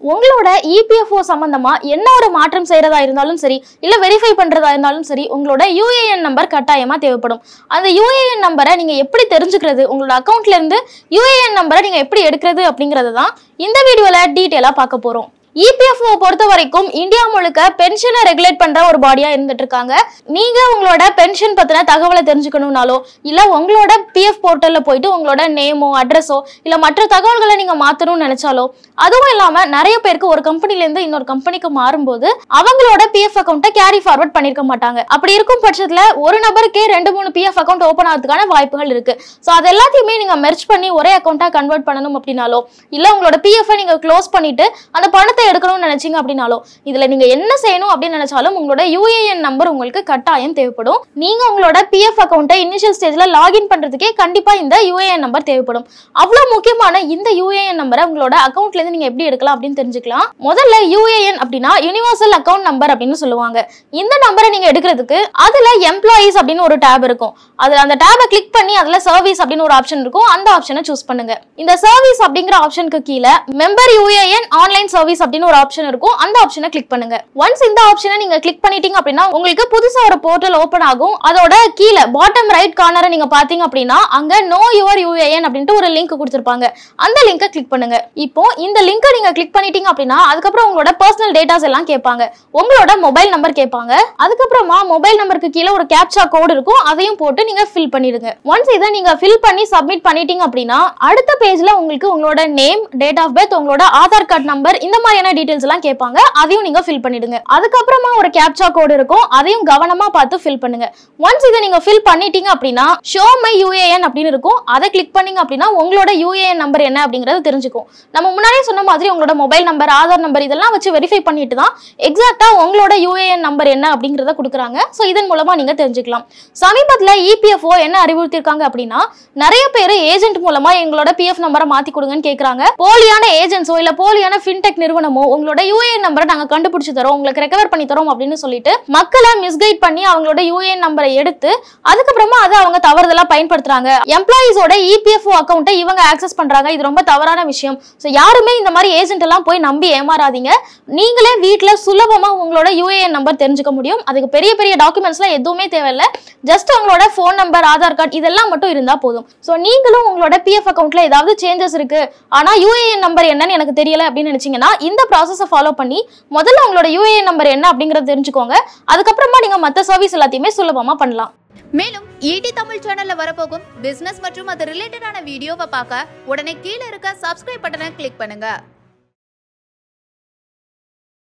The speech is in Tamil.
உங்களோட இபிஎஃப்ஓ சம்பந்தமா என்ன ஒரு மாற்றம் செய்யறதா இருந்தாலும் சரி, இல்ல வெரிஃபை பண்றதா இருந்தாலும் சரி, உங்களோட யூஏஎன் நம்பர் கட்டாயமா தேவைப்படும். அந்த யூஏஎன் நம்பரை நீங்க எப்படி தெரிஞ்சுக்கிறது, உங்களோட அக்கௌண்ட்ல இருந்து யூஏஎன் நம்பரை நீங்க எப்படி எடுக்கிறது அப்படிங்கறது தான் இந்த வீடியோல டீடைலா பார்க்க போறோம். இபிஎஃப்ஓ பொறுத்த வரைக்கும் இந்தியா முழுக்க பென்ஷனை ரெகுலேட் பண்ற ஒரு பாடியா இருந்துட்டு இருக்காங்க. நீங்க உங்களோட பென்ஷன் பத்தின தகவலை தெரிஞ்சுக்கணும்னாலோ, இல்ல உங்களோட பிஎஃப் போர்ட்டல்ல போயிட்டு உங்களோட நேமோ அட்ரஸோ இல்ல மற்ற தகவல்களை நீங்க மாத்தணும்னு நினைச்சாலோ, அதுவும் இல்லாம நிறைய பேருக்கு ஒரு கம்பெனில இருந்து இன்னொரு கம்பெனிக்கு மாறும்போது அவங்களோட பிஎஃப் அக்கௌண்ட்டை கேரி ஃபார்வர்ட் பண்ணிருக்க மாட்டாங்க. அப்படி இருக்கும் பட்சத்துல ஒரு நபருக்கே 2-3 பிஎஃப் அக்கௌண்ட் ஓபன் ஆகிறதுக்கான வாய்ப்புகள் இருக்கு. சோ அது எல்லாத்தையுமே நீங்க மெர்ஜ் பண்ணி ஒரே அக்கௌண்டா கன்வெர்ட் பண்ணணும் அப்படின்னாலோ, இல்ல உங்களோட பிஎஃப் நீங்க க்ளோஸ் பண்ணிட்டு அந்த பணத்தை எடுக்கணும்னு நினைச்சீங்க அப்படின்னாலோ, இதுல நீங்க என்ன செய்யணும் அப்படின்னு நினைச்சாலும் உங்களோட யூஏஎன் நம்பர் உங்களுக்கு கட்டாயம் தேவைப்படும். நீங்க உங்களோட பிஎஃப் அக்கௌண்ட்டை இனிஷியல் ஸ்டேஜ்ல லாகின் பண்றதுக்கே கண்டிப்பா இந்த யூஏஎன் நம்பர் தேவைப்படும். அவ்வளவு முக்கியமான இந்த யூஏஎன் நம்பரை உங்களோட அக்கௌண்ட்ல இருந்து நீங்க எப்படி எடுக்கலாம் அப்படின்னு தெரிஞ்சுக்கலாம். முதல்ல யூஏஎன் அப்படின்னா யுனிவர்சல் அக்கௌண்ட் நம்பர் அப்படின்னு சொல்லுவாங்க. இந்த நம்பரை நீங்க எடுக்கிறதுக்கு அதுல எம்ப்ளாயீஸ் அப்படின்னு ஒரு டேப் இருக்கும். அதுல அந்த டேபை கிளிக் பண்ணி அதுல சர்வீஸ் அப்படின்னு ஒரு ஆப்ஷன் இருக்கும். அந்த ஆப்ஷனை சூஸ் பண்ணுங்க. இந்த சர்வீஸ் அப்படிங்கிற ஆப்ஷனுக்கு கீழே மெம்பர் யூஏஎன் ஆன்லைன் சர்வீஸ் அப்படின்னு ஒரு ஆப்ஷன் இருக்கும். அந்த ஆப்ஷனை கிளிக் பண்ணுங்க. ஒன்ஸ் இந்த ஆப்ஷனை நீங்க கிளிக் பண்ணிட்டீங்க அப்படின்னா உங்களுக்கு புதுசா ஒரு போர்ட்டல் ஓபன் ஆகும். அதோட கீழே பாட்டம் ரைட் கார்னரை நீங்க பாத்தீங்க அப்படின்னா அங்க நோ யுவர் யூஏஎன் அப்படின்ட்டு ஒரு லிங்க் கொடுத்திருப்பாங்க. அந்த லிங்கை கிளிக் பண்ணுங்க. இப்போ இந்த லிங்கை நீங்க கிளிக் பண்ணிட்டீங்க அப்படின்னா அதுக்கப்புறம் உங்களோட பர்சனல் டேட்டாஸ் எல்லாம் கேட்பாங்க. உங்களோட மொபைல் நம்பர் கேட்பாங்க. அதுக்கப்புறமா மொபைல் நம்பருக்கு கீழே ஒரு கேப்சா கோட் இருக்கும். அதையும் போட்டு நீங்க ஃபில் பண்ணிடுங்க. ஒன்ஸ் இதை நீங்க ஃபில் பண்ணி சப்மிட் பண்ணிட்டீங்க அப்படின்னா அடுத்த பேஜ்ல உங்களுக்கு உங்களோட நேம், டேட் ஆஃப் பர்த், உங்களோட ஆதார் கார்டு நம்பர், இந்த மாதிரியான டீடைல்ஸ் எல்லாம் கேட்பாங்க. அதையும் நீங்க ஃபில் பண்ணிடுங்க. அதுக்கப்புறமா ஒரு கேப்சா கோட் இருக்கும். அதையும் கவனமா பார்த்து ஃபில் பண்ணுங்க. ஒன்ஸ் இதை நீங்க ஃபில் பண்ணிட்டீங்க அப்படின்னா ஷோ மை யூஏஎன் அப்படின்னு இருக்கும். அதை கிளிக் பண்ணீங்க அப்படின்னா உங்களோட யூஏஎன் நம்பர் என்ன அப்படிங்கறது தெரிஞ்சுக்கும். நம்ம முன்னாடியே சொன்ன மாதிரி உங்களோட மொபைல் நம்பர், ஆதார் நம்பர் இதெல்லாம் வச்சு வெரிஃபை பண்ணிட்டு தான் எக்ஸாக்ட்டா உங்களோட யூஏஎன் நம்பர் என்ன அப்படிங்கறத கொடுக்குறாங்க. சோ இதன் மூலமா நீங்க தெரிஞ்சுக்கலாம். சமீபத்துல இபிஎஃப்ஓ என்ன அறிவுறுத்திருக்காங்க அப்படின்னா நிறைய பேர் ஏஜென்ட் மூலமா எங்களோட பிஎஃப் நம்பரை மாத்தி கொடுங்கன்னு கேக்குறாங்க. போலியான ஏஜென்ட்ஸோ இல்ல போலியான ஃபின்டெக் நிறுவனமோ உங்களோட யூஏஎன் நம்பரை நாங்க கண்டுபிடிச்சு தரோம், உங்களுக்கு ரெக்கவர் பண்ணி தரோம் அப்படின்னு சொல்லிட்டு மக்களை மிஸ்கைட் பண்ணி அவங்களோட யூஏஎன் நம்பரை எடுத்து அதுக்கப்புறமா அதை அவங்க தவறுதலா பயன்படுத்துறாங்க. எம்ப்ளாயீஸோட இபிஎஃப்ஓ அக்கௌண்ட்டை இவங்க ஆக்சஸ் பண்றாங்க. இது ரொம்ப தவறான விஷயம். சோ யாருமே இந்த மாதிரி ஏஜென்ட் எல்லாம் போய் நம்பி ஏமாறாதீங்க. நீங்களே வீட்ல சுலபமா உங்களோட யூஏஎன் நம்பர் தெரிஞ்சுக்க முடியும். அதுக்கு பெரிய பெரிய டாக்குமெண்ட்ஸ்லாம் எதுவுமே தேவையில்லை. ஜஸ்ட் உங்களோட போன் நம்பர், ஆதார் கார்டு இதெல்லாம் மட்டும் இருந்தா போதும். சோ நீங்களும் உங்களோட பிஎஃப் அக்கௌண்ட்ல ஏதாவது சேஞ்சஸ் இருக்கு, ஆனா யூஏஎன் நம்பர் என்னன்னு எனக்கு தெரியல அப்படின்னு நினைச்சீங்கன்னா இந்த ப்ராசஸை ஃபாலோ பண்ணி முதல்ல உங்களோட யூஏஎன் நம்பர் என்ன அப்படிங்கறத தெரிஞ்சுக்கோங்க. அதுக்கப்புறமா நீங்க மத்த சர்வீஸ் எல்லாத்தையுமே சுலபமா பண்ணலாம். மேலும் ஈடி தமிழ் சேனல்ல வரப்போகும் பிசினஸ் மற்றும் அது ரிலேட்டடான வீடியோவை பார்க்க உடனே கீழே இருக்க சப்ஸ்கிரைப் பட்டனை கிளிக் பண்ணுங்க.